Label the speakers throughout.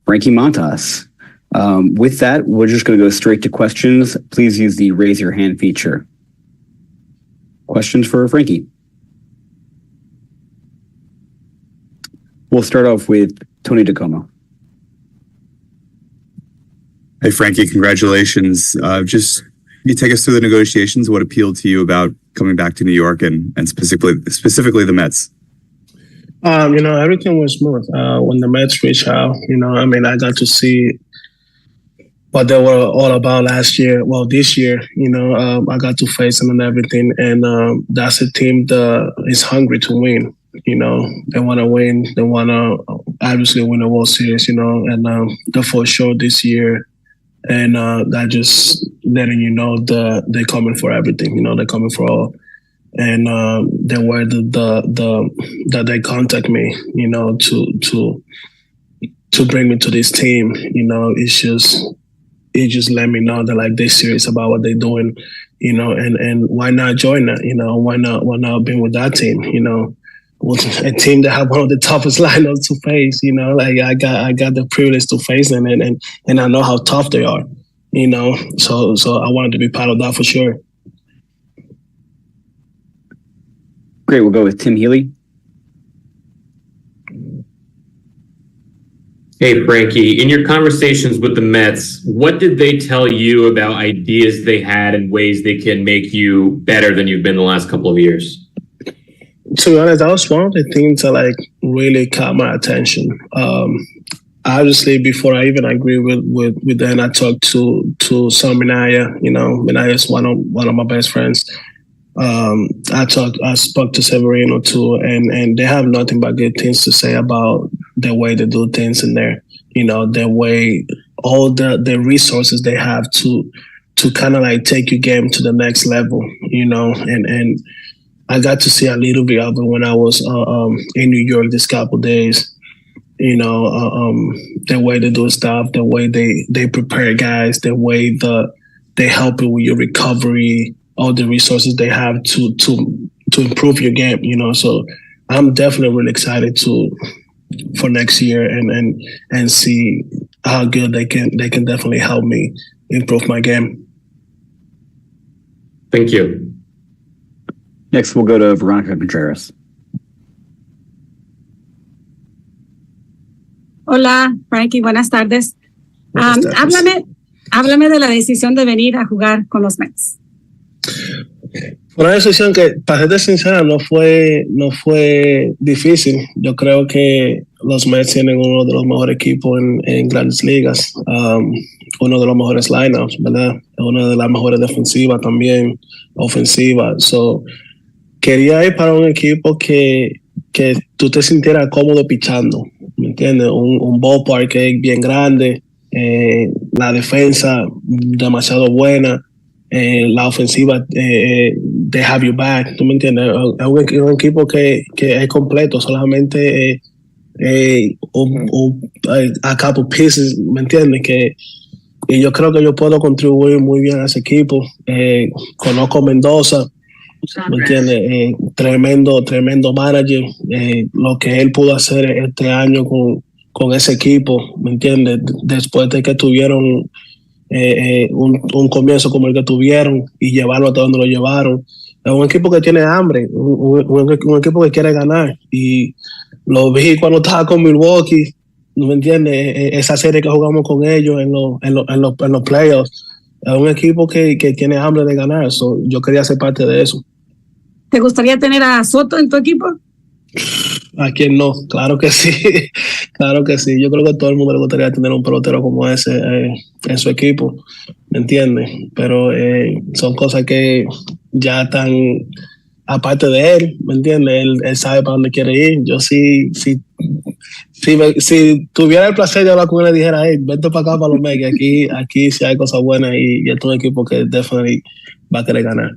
Speaker 1: Frankie Montas. With that, we're just going to go straight to questions. Please use the raise your hand feature. Questions for Frankie? We'll start off with Tony DeComo.
Speaker 2: Hey, Frankie, congratulations. Just you take us through the negotiations. What appealed to you about coming back to New York and specifically the Mets?
Speaker 3: Everything was smooth. When the Mets reached out, I got to see what they were all about last year. Well, this year, I got to face them and everything. And that's a team that is hungry to win. They want to win. They want to obviously win the World Series, and they're for sure this year. And that just letting you know they're coming for everything. They're coming for all. And the way that they contact me, to bring me to this team, it just let me know that like they're serious about what they're doing, and why not join that? Why not be with that team? A team that have one of the toughest lineups to face. I got the privilege to face them, and I know how tough they are. So I wanted to be part of that for sure.
Speaker 1: Great, we'll go with Tim Healy.
Speaker 4: Hey, Frankie, in your conversations with the Mets, what did they tell you about ideas they had and ways they can make you better than you've been the last couple of years?
Speaker 3: To be honest, that was one of the things that really caught my attention. Obviously, before I even agreed with them, I talked to Sam Minaya. Minaya is one of my best friends. I spoke to Severino too, and they have nothing but good things to say about the way they do things in there. The way all the resources they have to kind of take your game to the next level. And I got to see a little bit of it when I was in New York this couple of days. The way they do stuff, the way they prepare guys, the way they help you with your recovery, all the resources they have to improve your game. So I'm definitely really excited for next year and see how good they can definitely help me improve my game.
Speaker 4: Thank you.
Speaker 1: Next, we'll go to Veronica Contreras.
Speaker 5: Hola, Frankie, buenas tardes. Háblame de la decisión de venir a jugar con los Mets.
Speaker 3: Una decisión que, para serte sincera, no fue difícil. Yo creo que los Mets tienen uno de los mejores equipos en grandes ligas, uno de los mejores lineups, ¿verdad? Una de las mejores defensivas también, ofensivas. So, quería ir para un equipo que tú te sintieras cómodo pichando, ¿me entiendes? Un ballpark que es bien grande, la defensa demasiado buena, la ofensiva they have you back, ¿tú me entiendes? Es un equipo que es completo, solamente a couple pieces, ¿me entiendes? Y yo creo que yo puedo contribuir muy bien a ese equipo. Conozco a Mendoza, ¿me entiendes? Tremendo manager. Lo que él pudo hacer este año con ese equipo, ¿me entiendes? Después de que tuvieron un comienzo como el que tuvieron y llevarlo hasta donde lo llevaron. Es un equipo que tiene hambre, un equipo que quiere ganar. Y lo vi cuando estaba con Milwaukee, ¿no me entiendes? Esa serie que jugamos con ellos en los playoffs. Es un equipo que tiene hambre de ganar. So, yo quería ser parte de eso.
Speaker 5: ¿Te gustaría tener a Soto en tu equipo?
Speaker 3: ¿A quién no? Claro que sí. Claro que sí. Yo creo que a todo el mundo le gustaría tener un pelotero como ese en su equipo, ¿me entiendes? Pero son cosas que ya están aparte de él, ¿me entiendes? Él sabe para dónde quiere ir. Yo si tuviera el placer de hablar con él, le dijera, hey, vente para acá para los Mets, aquí sí hay cosas buenas y es un equipo que definitivamente va a querer ganar.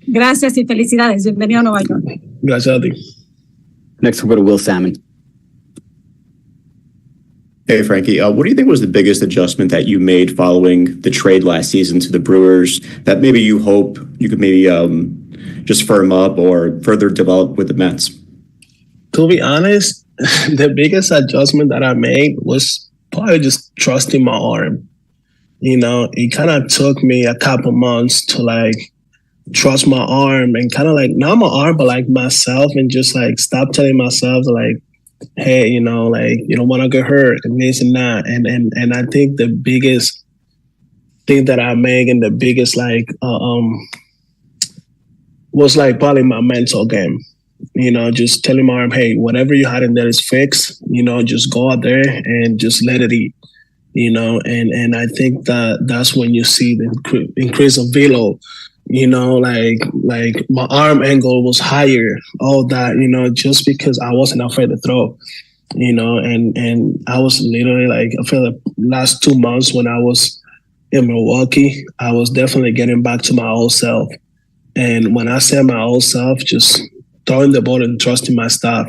Speaker 5: Gracias y felicidades. Bienvenido a Nueva York.
Speaker 3: Gracias a ti.
Speaker 1: Next, we'll go to Will Salmon.
Speaker 6: Hey, Frankie, what do you think was the biggest adjustment that you made following the trade last season to the Brewers that maybe you hope you could maybe just firm up or further develop with the Mets?
Speaker 3: To be honest, the biggest adjustment that I made was probably just trusting my arm. It kind of took me a couple months to like trust my arm and kind of like not my arm, but like myself, and just like stop telling myself like, hey, like you don't want to get hurt and this and that. And I think the biggest thing that I made and the biggest like was like probably my mental game. Just telling my arm, hey, whatever you had in there is fixed. Just go out there and just let it eat. And I think that's when you see the increase of velo. Like my arm angle was higher, all that, just because I wasn't afraid to throw, and I was literally like, I feel like last 2 months when I was in Milwaukee, I was definitely getting back to my old self. And when I say my old self, just throwing the ball and trusting my stuff,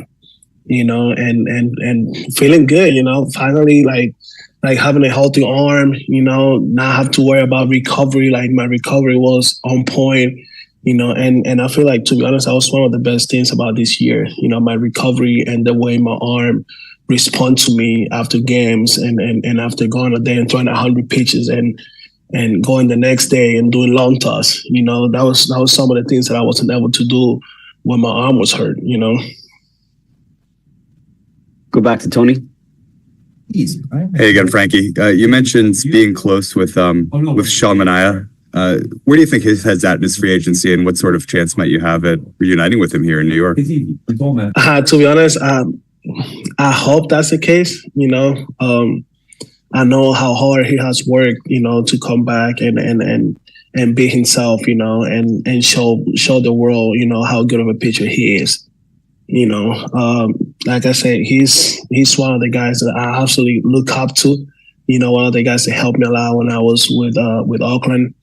Speaker 3: and feeling good, finally like having a healthy arm, not have to worry about recovery. Like my recovery was on point, and I feel like, to be honest, that was one of the best things about this year, my recovery and the way my arm respond to me after games and after going a day and throwing 100 pitches and going the next day and doing long toss. That was some of the things that I wasn't able to do when my arm was hurt,
Speaker 1: Go back to Tony.
Speaker 7: Easy, right?
Speaker 2: Hey again, Frankie. You mentioned being close with Sean Manaea. Where do you think his head's at in his free agency, and what sort of chance might you have at reuniting with him here in New York?
Speaker 7: It's easy. It's all man.
Speaker 3: To be honest, I hope that's the case. I know how hard he has worked, to come back and be himself, and show the world, how good of a pitcher he is. Like I said, he's one of the guys that I absolutely look up to. One of the guys that helped me a lot when I was with Oakland.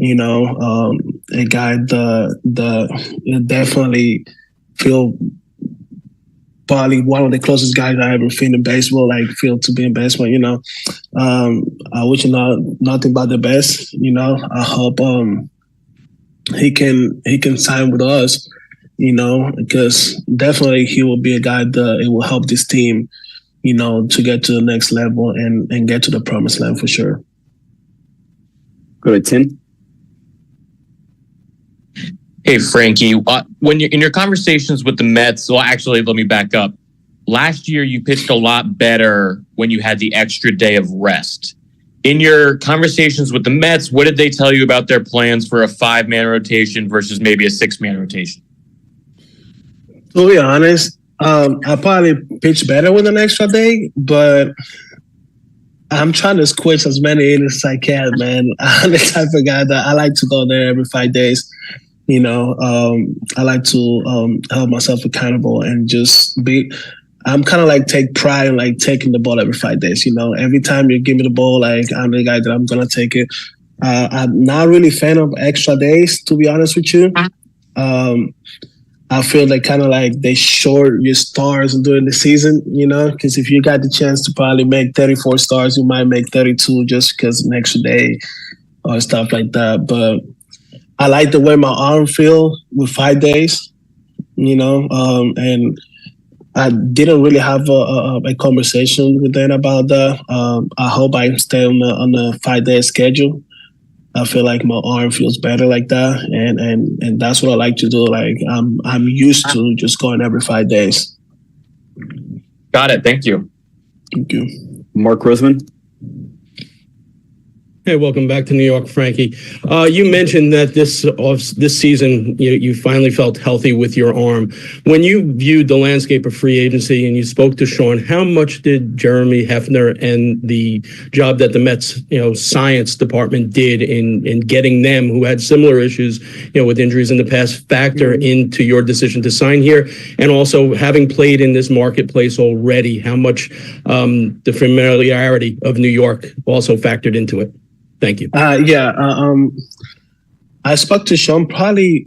Speaker 3: A guy that definitely feel probably one of the closest guys I ever feel in baseball, like feel to be in baseball. I wish him nothing but the best. I hope he can sign with us. Because definitely he will be a guy that it will help this team, to get to the next level and get to the promised land for sure.
Speaker 1: Go to Tim.
Speaker 4: Hey, Frankie, when you're in your conversations with the Mets, well, actually, let me back up. Last year, you pitched a lot better when you had the extra day of rest. In your conversations with the Mets, what did they tell you about their plans for a 5-man rotation versus maybe a 6-man rotation?
Speaker 3: To be honest, I probably pitch better with an extra day, but I'm trying to squish as many in as I can, man. I'm the type of guy that I like to go there every 5 days. I like to hold myself accountable and just I'm kind of like take pride in like taking the ball every 5 days. Every time you give me the ball, like I'm the guy that I'm going to take it. I'm not really a fan of extra days, to be honest with you. I feel like kind of like they short your stars during the season, because if you got the chance to probably make 34 stars, you might make 32 just because an extra day or stuff like that. But I like the way my arm feel with 5 days, and I didn't really have a conversation with them about that. I hope I stay on the 5-day schedule. I feel like my arm feels better like that, and that's what I like to do. Like I'm used to just going every 5 days.
Speaker 4: Got it. Thank you.
Speaker 3: Thank you.
Speaker 1: Mark Roseman.
Speaker 8: Hey, welcome back to New York, Frankie. You mentioned that this season you finally felt healthy with your arm. When you viewed the landscape of free agency and you spoke to Sean, how much did Jeremy Hefner and the job that the Mets science department did in getting them, who had similar issues with injuries in the past, factor into your decision to sign here? And also, having played in this marketplace already, how much the familiarity of New York also factored into it? Thank you.
Speaker 3: I spoke to Sean probably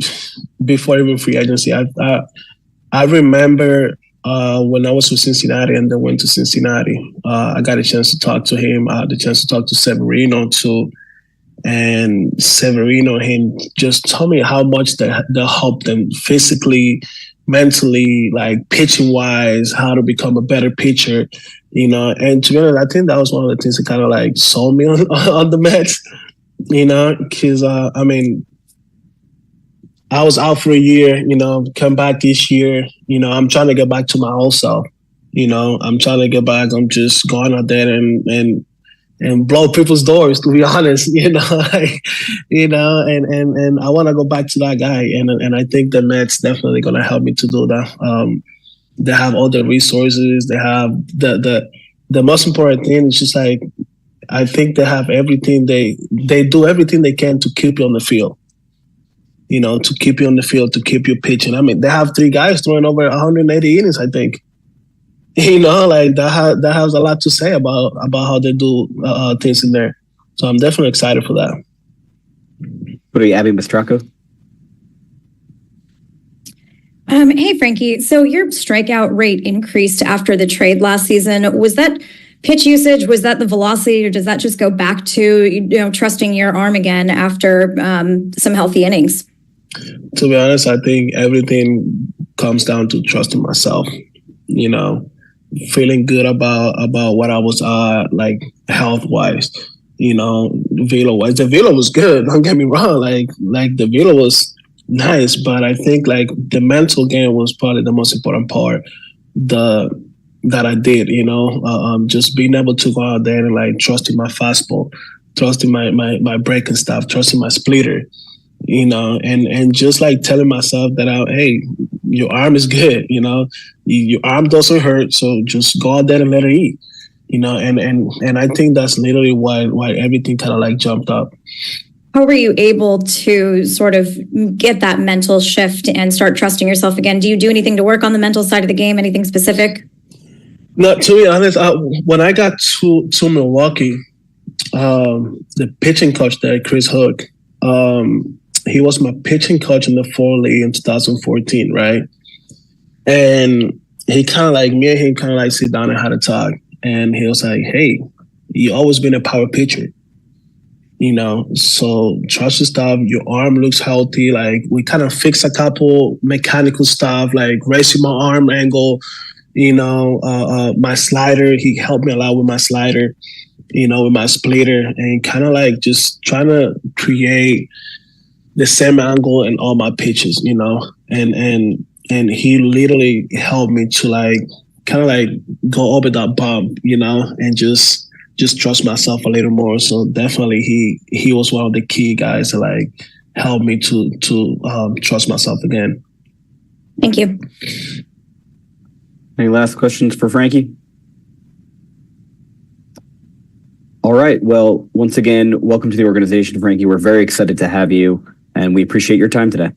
Speaker 3: before even free agency. I remember when I was with Cincinnati and then went to Cincinnati. I got a chance to talk to him. I had the chance to talk to Severino too. And Severino, him just told me how much that helped them physically, mentally, like pitching wise, how to become a better pitcher, you know. And to be honest, I think that was one of the things that kind of like sold me on the Mets, you know, because I mean, I was out for a year, you know, come back this year, you know, I'm trying to get back to my old self, you know, I'm trying to get back. I'm just going out there and blow people's doors, to be honest, you know, like, you know, and I want to go back to that guy. And I think the Mets definitely going to help me to do that. They have all the resources. They have the most important thing is just like, I think they have everything. They do everything they can to keep you on the field, you know, to keep you on the field, to keep you pitching. I mean, they have 3 guys throwing over 180 innings, I think. You know, like that has a lot to say about how they do things in there. So I'm definitely excited for that.
Speaker 1: What are you, Abby Mastracco?
Speaker 9: Hey, Frankie. So your strikeout rate increased after the trade last season. Was that pitch usage? Was that the velocity, or does that just go back to, you know, trusting your arm again after some healthy innings?
Speaker 3: To be honest, I think everything comes down to trusting myself. You know, feeling good about what I was like health wise. You know, velo wise, the velo was good. Don't get me wrong. Like the velo was nice, but I think like the mental game was probably the most important part. That I did, you know, just being able to go out there and like trusting my fastball, trusting my breaking stuff, trusting my splitter, you know, and just like telling myself that, hey, your arm is good, you know, your arm doesn't hurt, so just go out there and let it eat, you know, and I think that's literally why everything kind of like jumped up.
Speaker 9: How were you able to sort of get that mental shift and start trusting yourself again? Do you do anything to work on the mental side of the game? Anything specific?
Speaker 3: No, to be honest, when I got to Milwaukee, the pitching coach there, Chris Hook, he was my pitching coach in the fall league in 2014, right? And he kind of like, me and him kind of like sit down and had a talk. And he was like, hey, you always been a power pitcher, you know, so trust your stuff. Your arm looks healthy. Like we kind of fixed a couple mechanical stuff, like raising my arm angle, you know, my slider. He helped me a lot with my slider, you know, with my splitter, and kind of like just trying to create the same angle in all my pitches, you know, and he literally helped me to like kind of like go over that bump, you know, and just trust myself a little more. So definitely he was one of the key guys that like helped me to trust myself again.
Speaker 9: Thank you.
Speaker 1: Any last questions for Frankie? All right. Well, once again, welcome to the organization, Frankie. We're very excited to have you, and we appreciate your time today.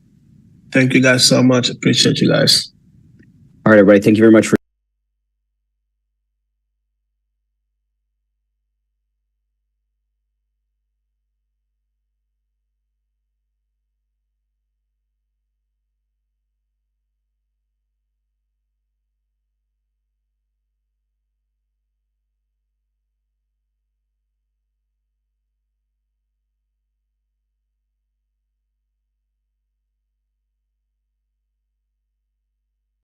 Speaker 3: Thank you guys so much. Appreciate you guys.
Speaker 1: All right, everybody. Thank you very much for